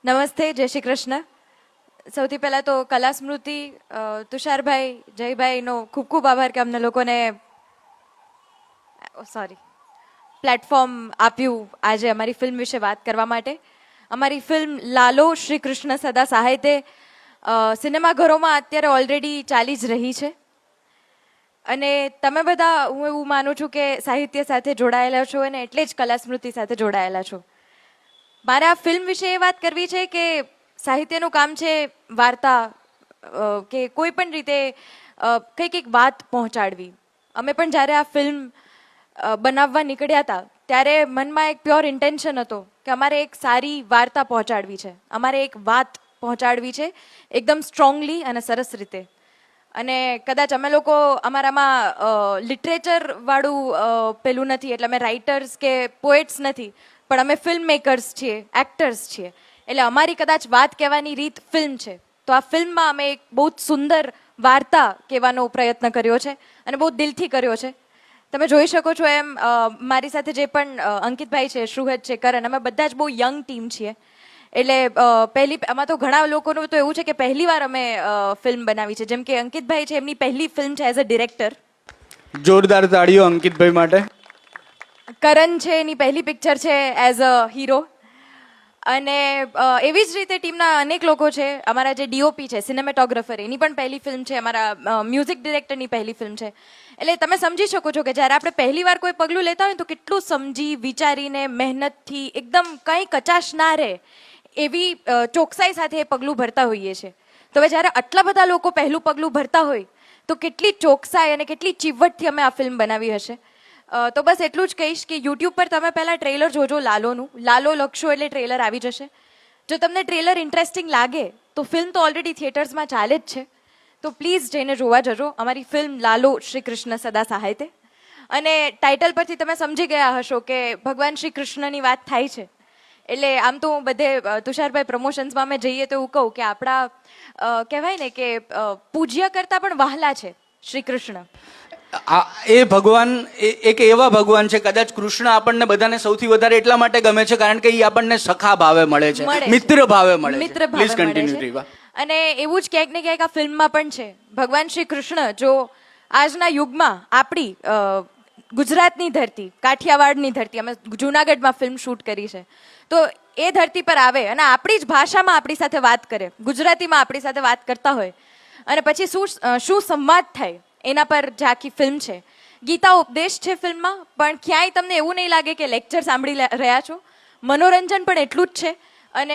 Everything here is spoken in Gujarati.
નમસ્તે, જય શ્રી કૃષ્ણ. સૌથી પહેલાં તો કલા સ્મૃતિ, તુષારભાઈ, જયભાઈનો ખૂબ ખૂબ આભાર કે અમને લોકોને પ્લેટફોર્મ આપ્યું આજે અમારી ફિલ્મ વિશે વાત કરવા માટે. અમારી ફિલ્મ લાલો શ્રી કૃષ્ણ સદા સાહિત્ય સિનેમાઘરોમાં અત્યારે ઓલરેડી ચાલી જ રહી છે અને તમે બધા, હું એવું માનું છું કે સાહિત્ય સાથે જોડાયેલા છો અને એટલે જ કલા સ્મૃતિ સાથે જોડાયેલા છો. મારે આ ફિલ્મ વિશે એ વાત કરવી છે કે સાહિત્યનું કામ છે વાર્તા કે કોઈ પણ રીતે કંઈક એક વાત પહોંચાડવી. અમે પણ જ્યારે આ ફિલ્મ બનાવવા નીકળ્યા હતા ત્યારે મનમાં એક પ્યોર ઇન્ટેન્શન હતો કે અમારે એક સારી વાર્તા પહોંચાડવી છે, અમારે એક વાત પહોંચાડવી છે એકદમ સ્ટ્રોંગલી અને સરસ રીતે. અને કદાચ અમે લોકો અમારામાં લિટરેચરવાળું પેલું નથી, એટલે અમે રાઇટર્સ કે પોએટ્સ નથી, પણ અમે ફિલ્મ મેકર્સ છીએ, એક્ટર્સ છીએ, એટલે અમારી કદાચ વાત કહેવાની રીત ફિલ્મ છે. તો આ ફિલ્મમાં અમે એક બહુ જ સુંદર વાર્તા કહેવાનો પ્રયત્ન કર્યો છે અને બહુ દિલથી કર્યો છે. તમે જોઈ શકો છો એમ મારી સાથે જે પણ અંકિતભાઈ છે, શ્રુહદ છે, કરણ, અમે બધા જ બહુ યંગ ટીમ છીએ. એટલે આમાં તો ઘણા લોકોનું તો એવું છે કે પહેલી વાર અમે ફિલ્મ બનાવી છે. જેમ કે અંકિતભાઈ છે, એમની પહેલી ફિલ્મ છે એઝ અ ડિરેક્ટર. જોરદાર તાળીઓ અંકિતભાઈ માટે. કરણ છે, એની પહેલી પિક્ચર છે એઝ અ હીરો. અને એવી જ રીતે ટીમના અનેક લોકો છે. અમારા જે ડીઓપી છે, સિનેમેટોગ્રાફર, એની પણ પહેલી ફિલ્મ છે. અમારા મ્યુઝિક ડિરેક્ટરની પહેલી ફિલ્મ છે. એટલે તમે સમજી શકો છો કે જ્યારે આપણે પહેલી વાર કોઈ પગલું લેતા હોય તો કેટલું સમજી વિચારીને મહેનતથી એકદમ કંઈ કચાશ ના રહે એવી ચોકસાઈ સાથે એ પગલું ભરતા હોઈએ છીએ. તો હવે જ્યારે આટલા બધા લોકો પહેલું પગલું ભરતા હોય તો કેટલી ચોકસાઈ અને કેટલી ચીવટથી અમે આ ફિલ્મ બનાવી હશે. તો બસ એટલું જ કહીશ કે યુટ્યુબ પર તમે પહેલાં ટ્રેલર જોજો લાલોનું. લાલો લખશો એટલે ટ્રેલર આવી જશે. જો તમને ટ્રેલર ઇન્ટરેસ્ટિંગ લાગે તો ફિલ્મ તો ઓલરેડી થિયેટર્સમાં ચાલે જ છે, તો પ્લીઝ જઈને જોવા જજો અમારી ફિલ્મ લાલો શ્રી કૃષ્ણ સદા સાહિત્ય. અને ટાઇટલ પરથી તમે સમજી ગયા હશો કે ભગવાન શ્રી કૃષ્ણની વાત થાય છે. એટલે આમ તો હું બધે તુષારભાઈ પ્રમોશન્સમાં અમે જઈએ તો એવું કહું કે આપણા કહેવાય ને કે પૂજ્ય કરતાં પણ વહાલા છે શ્રી કૃષ્ણ. એ ભગવાન એક એવા ભગવાન છે, કદાચ કૃષ્ણ આપણને બધાને સૌથી વધારે એટલા માટે ગમે છે કારણ કે એ આપણને સખા ભાવે મળે છે, મિત્ર ભાવે મળે છે. મિત્ર ભાવે મળે છે. અને એવું જ ક્યાંક ને ક્યાંક આ ફિલ્મમાં પણ છે. ભગવાન શ્રી કૃષ્ણ જો આજના યુગમાં આપણી ગુજરાતની ધરતી, કાઠિયાવાડની ધરતી, અમે જુનાગઢમાં ફિલ્મ શૂટ કરી છે, તો એ ધરતી પર આવે અને આપણી જ ભાષામાં આપણી સાથે વાત કરે, ગુજરાતીમાં આપણી સાથે વાત કરતા હોય અને પછી શું સંવાદ થાય એના પર જે આખી ફિલ્મ છે. ગીતા ઉપદેશ છે ફિલ્મમાં, પણ ક્યાંય તમને એવું નહીં લાગે કે લેક્ચર સાંભળી રહ્યા છો. મનોરંજન પણ એટલું જ છે